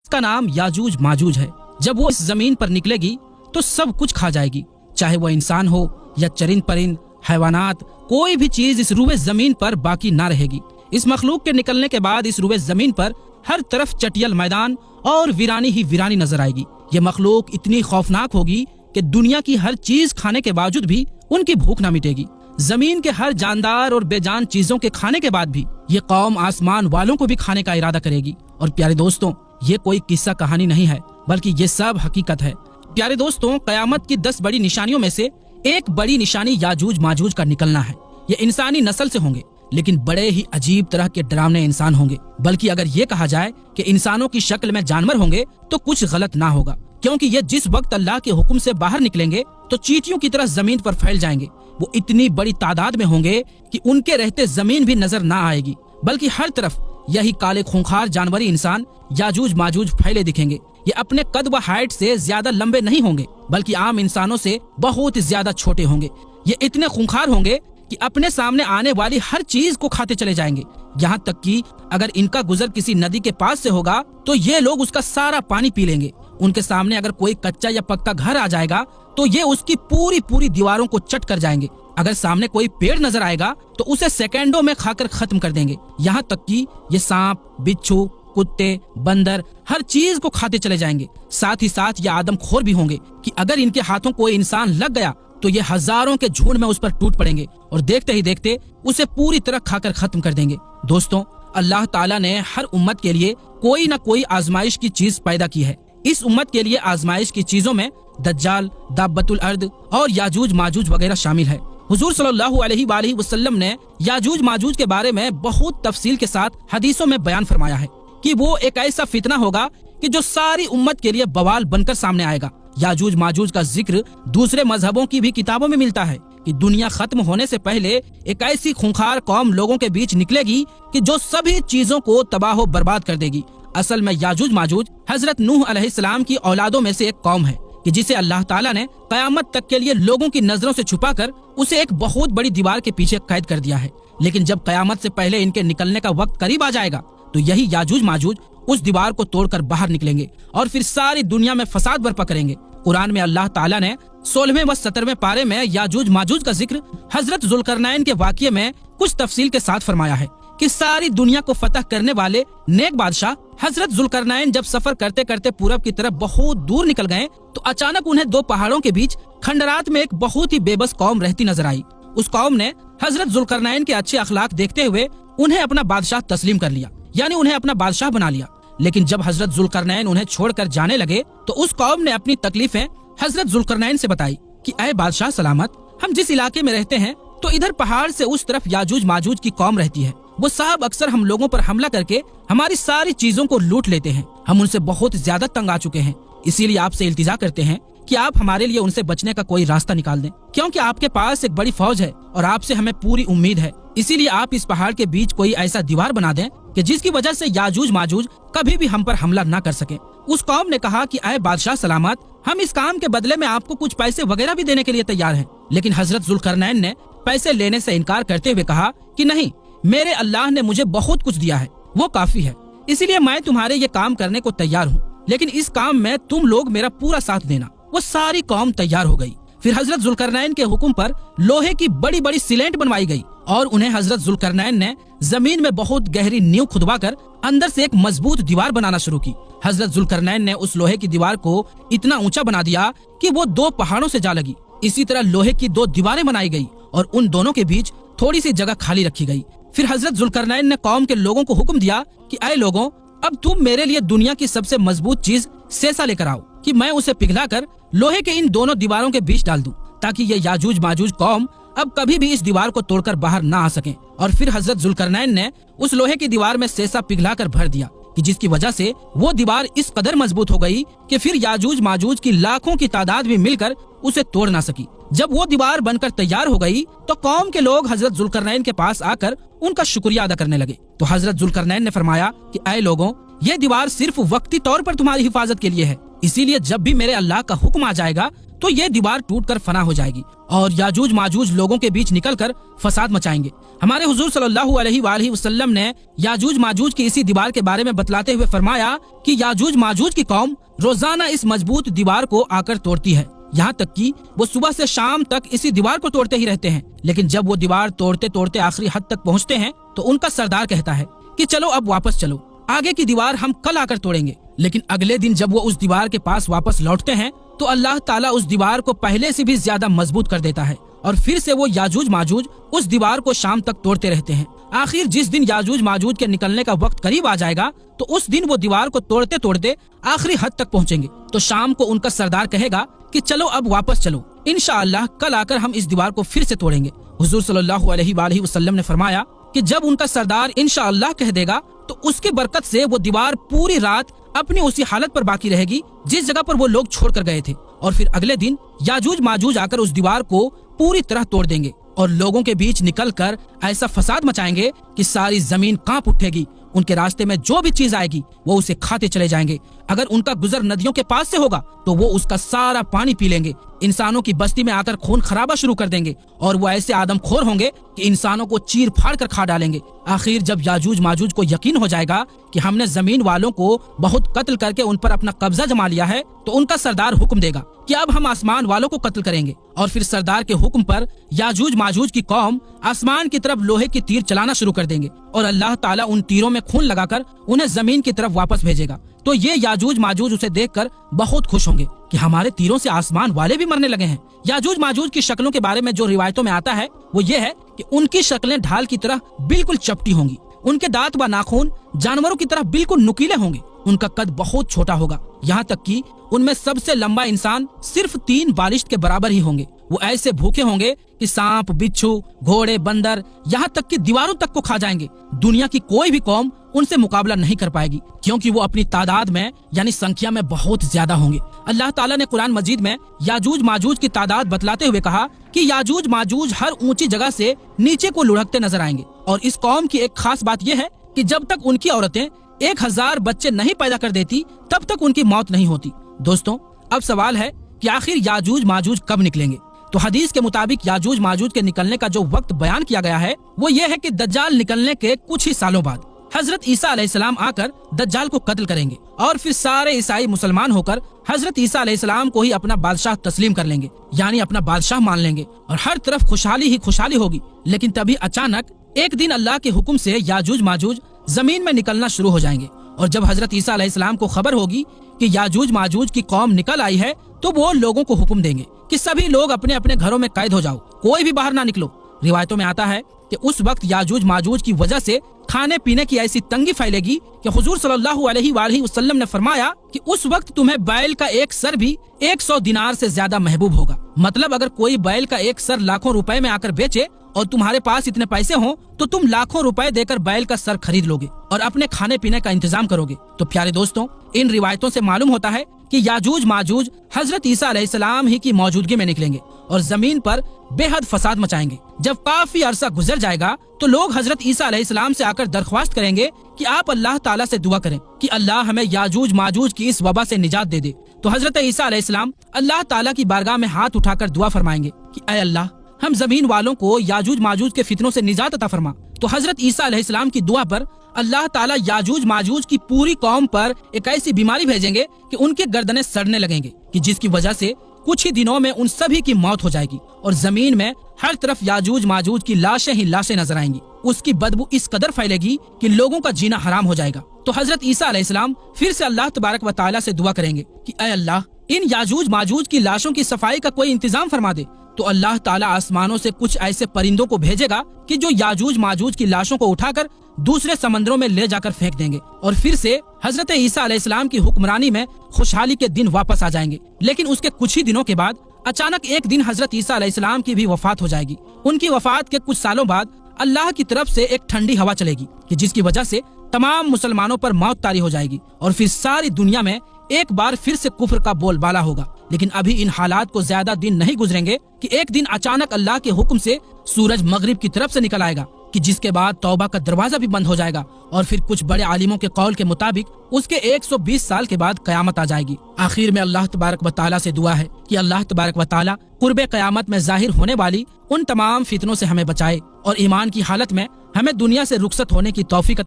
का नाम याजूज माजूज है। जब वो इस जमीन पर निकलेगी तो सब कुछ खा जाएगी, चाहे वो इंसान हो या चरिंद परिंद, हैवानात, कोई भी चीज इस रूए जमीन पर बाकी ना रहेगी। इस मखलूक के निकलने के बाद इस रूए जमीन पर हर तरफ चटियल मैदान और वीरानी ही वीरानी नजर आएगी। ये मखलूक इतनी खौफनाक होगी कि दुनिया की हर चीज खाने के बावजूद भी उनकी भूख न मिटेगी। जमीन के हर जानदार और बेजान चीजों के खाने के बाद भी ये कौम आसमान वालों को भी खाने का इरादा करेगी। और प्यारे दोस्तों, ये कोई किस्सा कहानी नहीं है, बल्कि ये सब हकीकत है। प्यारे दोस्तों, कयामत की 10 बड़ी निशानियों में से एक बड़ी निशानी याजूज माजूज का निकलना है। ये इंसानी नस्ल से होंगे, लेकिन बड़े ही अजीब तरह के डरावने इंसान होंगे। बल्कि अगर ये कहा जाए कि इंसानों की शक्ल में जानवर होंगे तो कुछ गलत ना होगा, क्योंकि ये जिस वक्त अल्लाह के हुक्म से बाहर निकलेंगे तो चींटियों की तरह जमीन पर फैल जाएंगे। वो इतनी बड़ी तादाद में होंगे कि उनके रहते जमीन भी नजर ना आएगी, बल्कि हर तरफ यही काले खूंखार जानवरी इंसान याजूज माजूज फैले दिखेंगे। ये अपने कद व हाइट से ज्यादा लंबे नहीं होंगे, बल्कि आम इंसानों से बहुत ज्यादा छोटे होंगे। ये इतने खूंखार होंगे कि अपने सामने आने वाली हर चीज को खाते चले जाएंगे। यहाँ तक कि अगर इनका गुजर किसी नदी के पास से होगा तो ये लोग उसका सारा पानी पी लेंगे। उनके सामने अगर कोई कच्चा या पक्का घर आ जाएगा तो ये उसकी पूरी पूरी दीवारों को चट कर जाएंगे। अगर सामने कोई पेड़ नजर आएगा तो उसे सेकंडों में खाकर खत्म कर देंगे। यहाँ तक कि ये सांप, बिच्छू, कुत्ते, बंदर हर चीज को खाते चले जाएंगे। साथ ही साथ ये आदमखोर भी होंगे कि अगर इनके हाथों कोई इंसान लग गया तो ये हजारों के झुंड में उस पर टूट पड़ेंगे और देखते ही देखते उसे पूरी तरह खाकर खत्म कर देंगे। दोस्तों, अल्लाह ताला ने हर उम्मत के लिए कोई न कोई आजमाइश की चीज पैदा की है। इस उम्मत के लिए आजमाइश की चीजों में दज्जाल, दाब्बतुल अर्द और याजूज माजूज वगैरह शामिल है। हुजूर सल्लल्लाहु अलैहि वसल्लम ने याजूज माजूज के बारे में बहुत तफसील के साथ हदीसों में बयान फरमाया है कि वो एक ऐसा फितना होगा कि जो सारी उम्मत के लिए बवाल बनकर सामने आएगा। याजूज माजूज का जिक्र दूसरे मजहबों की भी किताबों में मिलता है कि दुनिया खत्म होने से पहले एक ऐसी खूंखार कौम लोगों के बीच निकलेगी कि जो सभी चीजों को तबाह बर्बाद कर देगी। असल में याजूज माजूज हजरत नूह अलैहिस्सलाम की औलादों में से एक कौम है कि जिसे अल्लाह ताला ने कयामत तक के लिए लोगों की नजरों से छुपाकर उसे एक बहुत बड़ी दीवार के पीछे कैद कर दिया है। लेकिन जब कयामत से पहले इनके निकलने का वक्त करीब आ जाएगा तो यही याजूज माजूज उस दीवार को तोड़कर बाहर निकलेंगे और फिर सारी दुनिया में फसाद बर्पा करेंगे। कुरान में अल्लाह ताला ने 16वें व 17वें पारे में याजूज माजूज का जिक्र हजरत जुल्करनैन के वाक़ये में कुछ तफसील के साथ फरमाया है कि सारी दुनिया को फतह करने वाले नेक बादशाह हजरत जुल्करनैन जब सफर करते करते पूरब की तरफ बहुत दूर निकल गए तो अचानक उन्हें दो पहाड़ों के बीच खंडरात में एक बहुत ही बेबस कौम रहती नजर आई। उस कौम ने हजरत जुल्करनैन के अच्छे अखलाक देखते हुए उन्हें अपना बादशाह तस्लीम कर लिया, यानी उन्हें अपना बादशाह बना लिया। लेकिन जब हजरत जुल्करनैन उन्हें छोड़कर जाने लगे तो उस कौम ने अपनी तकलीफें हजरत जुल्करनैन से बताई कि ऐ बादशाह सलामत, हम जिस इलाके में रहते हैं तो इधर पहाड़ से उस तरफ याजूज माजूज की कौम रहती है। वो साहब अक्सर हम लोगों पर हमला करके हमारी सारी चीजों को लूट लेते हैं। हम उनसे बहुत ज्यादा तंग आ चुके हैं, इसीलिए आपसे इल्तिजा करते हैं कि आप हमारे लिए उनसे बचने का कोई रास्ता निकाल दें, क्योंकि आपके पास एक बड़ी फौज है और आपसे हमें पूरी उम्मीद है। इसीलिए आप इस पहाड़ के बीच कोई ऐसा दीवार बना दें कि जिसकी वजह से याजूज माजूज कभी भी हम पर हमला न कर सके। उस कौम ने कहा कि ऐ बादशाह सलामत, हम इस काम के बदले में आपको कुछ पैसे वगैरह भी देने के लिए तैयार हैं। लेकिन हजरत जुल्करनैन ने पैसे लेने से इनकार करते हुए कहा कि नहीं, मेरे अल्लाह ने मुझे बहुत कुछ दिया है, वो काफी है, इसीलिए मैं तुम्हारे ये काम करने को तैयार हूँ, लेकिन इस काम में तुम लोग मेरा पूरा साथ देना। वो सारी कौम तैयार हो गई। फिर हजरत जुल्करनैन के हुक्म पर लोहे की बड़ी बड़ी सिलेंट बनवाई गई और उन्हें हजरत जुल्करनैन ने जमीन में बहुत गहरी नींव खुदवाकर अंदर से एक मजबूत दीवार बनाना शुरू की। हजरत जुल्करनैन ने उस लोहे की दीवार को इतना ऊंचा बना दिया कि वो दो पहाड़ों से जा लगी। इसी तरह लोहे की दो दीवारें बनाई गई और उन दोनों के बीच थोड़ी सी जगह खाली रखी गई। फिर हजरत जुल्करनैन ने कौम के लोगों को हुक्म दिया कि ऐ लोगों, अब तुम मेरे लिए दुनिया की सबसे मजबूत चीज सेसा लेकर आओ कि मैं उसे पिघलाकर लोहे के इन दोनों दीवारों के बीच डाल दूं, ताकि ये याजूज माजूज कौम अब कभी भी इस दीवार को तोड़कर बाहर ना आ सके। और फिर हजरत जुल्करनैन ने उस लोहे की दीवार में सेसा पिघलाकर भर दिया कि जिसकी वजह से वो दीवार इस कदर मजबूत हो गई कि फिर याजूज माजूज की लाखों की तादाद भी मिलकर उसे तोड़ ना सकी। जब वो दीवार बनकर तैयार हो गई तो कौम के लोग हजरत जुल्करनैन के पास आकर उनका शुक्रिया अदा करने लगे। तो हजरत जुल्करनैन ने फरमाया कि ऐ लोगों, ये दीवार सिर्फ वक्ती तौर पर तुम्हारी हिफाजत के लिए है, इसीलिए जब भी मेरे अल्लाह का हुक्म आ जाएगा तो ये दीवार टूटकर फना हो जाएगी और याजूज माजूज लोगों के बीच निकलकर फसाद मचाएंगे। हमारे हुजूर सल्लल्लाहु अलैहि वसल्लम ने याजूज माजूज की इसी दीवार के बारे में बतलाते हुए फरमाया कि याजूज माजूज की कौम रोजाना इस मजबूत दीवार को आकर तोड़ती है, यहाँ तक कि वो सुबह से शाम तक इसी दीवार को तोड़ते ही रहते हैं। लेकिन जब वो दीवार तोड़ते तोड़ते आखिरी हद तक पहुँचते हैं तो उनका सरदार कहता है कि चलो अब वापस चलो, आगे की दीवार हम कल आकर तोड़ेंगे। लेकिन अगले दिन जब वो उस दीवार के पास वापस लौटते हैं तो अल्लाह ताला उस दीवार को पहले से भी ज्यादा मजबूत कर देता है और फिर से वो याजूज माजूज उस दीवार को शाम तक तोड़ते रहते हैं। आखिर जिस दिन याजूज माजूज के निकलने का वक्त करीब आ जाएगा तो उस दिन वो दीवार को तोड़ते तोड़ते आखिरी हद तक पहुँचेंगे। तो शाम को उनका सरदार कहेगा कि चलो अब वापस चलो, इंशाअल्लाह कल आकर हम इस दीवार को फिर से तोड़ेंगे। हुजूर सल्लल्लाहु अलैहि वसल्लम ने फरमाया कि जब उनका सरदार इंशाअल्लाह कह देगा तो उसकी बरकत से वो दीवार पूरी रात अपनी उसी हालत पर बाकी रहेगी जिस जगह पर वो लोग छोड़ कर गए थे और फिर अगले दिन याजूज माजूज आकर उस दीवार को पूरी तरह तोड़ देंगे और लोगों के बीच निकलकर ऐसा फसाद मचाएंगे कि सारी जमीन कांप उठेगी। उनके रास्ते में जो भी चीज आएगी वो उसे खाते चले जाएंगे। अगर उनका गुजर नदियों के पास से होगा तो वो उसका सारा पानी पी लेंगे। इंसानों की बस्ती में आकर खून खराबा शुरू कर देंगे और वो ऐसे आदमखोर होंगे कि इंसानों को चीर फाड़ कर खा डालेंगे। आखिर जब याजूज माजूज को यकीन हो जाएगा कि हमने जमीन वालों को बहुत कत्ल करके उन पर अपना कब्जा जमा लिया है तो उनका सरदार हुक्म देगा कि अब हम आसमान वालों को कत्ल करेंगे और फिर सरदार के हुक्म पर याजूज माजूज की कौम आसमान की तरफ लोहे की तीर चलाना शुरू कर देंगे और अल्लाह ताला उन तीरों में खून लगाकर उन्हें जमीन की तरफ वापस भेजेगा। तो ये याजूज माजूज उसे देखकर बहुत खुश होंगे कि हमारे तीरों से आसमान वाले भी मरने लगे हैं। याजूज माजूज की शक्लों के बारे में जो रिवायतों में आता है वो ये है कि उनकी शक्लें ढाल की तरह बिल्कुल चपटी होंगी, उनके दांत व नाखून जानवरों की तरह बिल्कुल नुकीले होंगे, उनका कद बहुत छोटा होगा, यहाँ तक कि उनमें सबसे लंबा इंसान सिर्फ 3 बालिश्त के बराबर ही होंगे। वो ऐसे भूखे होंगे कि सांप, बिच्छू, घोड़े, बंदर, यहाँ तक कि दीवारों तक को खा जाएंगे। दुनिया की कोई भी कौम उनसे मुकाबला नहीं कर पाएगी क्योंकि वो अपनी तादाद में यानी संख्या में बहुत ज्यादा होंगे। अल्लाह ताला ने कुरान मजीद में याजूज माजूज की तादाद बतलाते हुए कहा कि याजूज माजूज हर ऊंची जगह से नीचे को लुढ़कते नजर आएंगे और इस कौम की एक खास बात यह है कि जब तक उनकी औरतें 1000 बच्चे नहीं पैदा कर देती तब तक उनकी मौत नहीं होती। दोस्तों, अब सवाल है कि आखिर याजूज माजूज कब निकलेंगे? तो हदीस के मुताबिक याजूज माजूज के निकलने का जो वक्त बयान किया गया है वो ये है कि दज्जाल निकलने के कुछ ही सालों बाद हजरत ईसा अलैहिस्सलाम आकर दज्जाल को कत्ल करेंगे और फिर सारे ईसाई मुसलमान होकर हजरत ईसा अलैहिस्सलाम को ही अपना बादशाह तस्लीम कर लेंगे, यानी अपना बादशाह मान लेंगे और हर तरफ खुशहाली ही खुशहाली होगी। लेकिन तभी अचानक एक दिन अल्लाह के हुक्म से याजूज माजूज जमीन में निकलना शुरू हो जाएंगे और जब हजरत ईसा अलैहिस्सलाम को खबर होगी कि याजूज माजूज की कौम निकल आई है तो वो लोगों को हुक्म देंगे कि सभी लोग अपने अपने घरों में कैद हो जाओ, कोई भी बाहर ना निकलो। रिवायतों में आता है कि उस वक्त याजूज माजूज की वजह से खाने पीने की ऐसी तंगी फैलेगी कि हुजूर सल्लल्लाहु अलैहि वसल्लम ने फरमाया कि उस वक्त तुम्हें बैल का एक सर भी 100 दिनार से ज्यादा महबूब होगा। मतलब अगर कोई बैल का एक सर लाखों रुपए में आकर बेचे और तुम्हारे पास इतने पैसे हों तो तुम लाखों रुपए देकर बैल का सर खरीद लोगे और अपने खाने पीने का इंतजाम करोगे। तो प्यारे दोस्तों, इन रिवायतों से मालूम होता है कि याजूज माजूज हजरत ईसा अलैहिस्सलाम ही की मौजूदगी में निकलेंगे और जमीन पर बेहद फसाद मचाएंगे। जब काफी अरसा गुजर जाएगा तो लोग हजरत ईसा अलैहिस्सलाम से आकर दरख्वास्त करेंगे कि आप अल्लाह ताला से दुआ करें कि अल्लाह हमें याजूज माजूज की इस वबा से निजात दे दे। तो हजरत ईसा अलैहिस्सलाम अल्लाह ताला की बारगाह में हाथ उठाकर दुआ फरमाएंगे कि ऐ अल्लाह, हम जमीन वालों को याजूज माजूज के फितनों से निजात अता फरमा। तो हजरत ईसा अलैहिस्सलाम की दुआ पर अल्लाह ताला याजूज माजूज की पूरी कौम पर एक ऐसी बीमारी भेजेंगे कि उनके गर्दनें सड़ने लगेंगे कि जिसकी वजह से कुछ ही दिनों में उन सभी की मौत हो जाएगी और जमीन में हर तरफ याजूज माजूज की लाशें ही लाशें नजर आएंगी। उसकी बदबू इस कदर फैलेगी कि लोगों का जीना हराम हो जाएगा। तो हजरत ईसा अलैहिस्सलाम फिर से अल्लाह तबारक व तआला से दुआ करेंगे कि ऐ अल्लाह, इन याजूज माजूज की लाशों की सफाई का कोई इंतजाम फरमा दे। तो अल्लाह ताला आसमानों से कुछ ऐसे परिंदों को भेजेगा कि जो याजूज माजूज की लाशों को उठाकर दूसरे समंदरों में ले जाकर फेंक देंगे और फिर से हजरत ईसा अलैहिस्सलाम की हुक्मरानी में खुशहाली के दिन वापस आ जाएंगे। लेकिन उसके कुछ ही दिनों के बाद अचानक एक दिन हजरत ईसा अलैहिस्सलाम की भी वफात हो जाएगी। उनकी वफात के कुछ सालों बाद अल्लाह की तरफ से एक ठंडी हवा चलेगी कि जिसकी वजह से तमाम मुसलमानों पर मौत तारी हो जाएगी और फिर सारी दुनिया में एक बार फिर से कुफ्र का बोलबाला होगा। लेकिन अभी इन हालात को ज्यादा दिन नहीं गुजरेंगे कि एक दिन अचानक अल्लाह के हुक्म से सूरज मगरिब की तरफ से निकल आएगा कि کہ جس کے بعد توبہ کا دروازہ بھی بند ہو جائے گا اور پھر کچھ بڑے عالموں کے قول کے مطابق اس کے 120 سال کے بعد قیامت آ جائے گی۔ آخر میں اللہ تبارک و تعالیٰ سے دعا ہے کہ اللہ تبارک و تعالیٰ قرب قیامت میں ظاہر ہونے والی ان تمام فتنوں سے ہمیں بچائے اور ایمان کی حالت میں ہمیں دنیا سے رخصت ہونے کی توفیق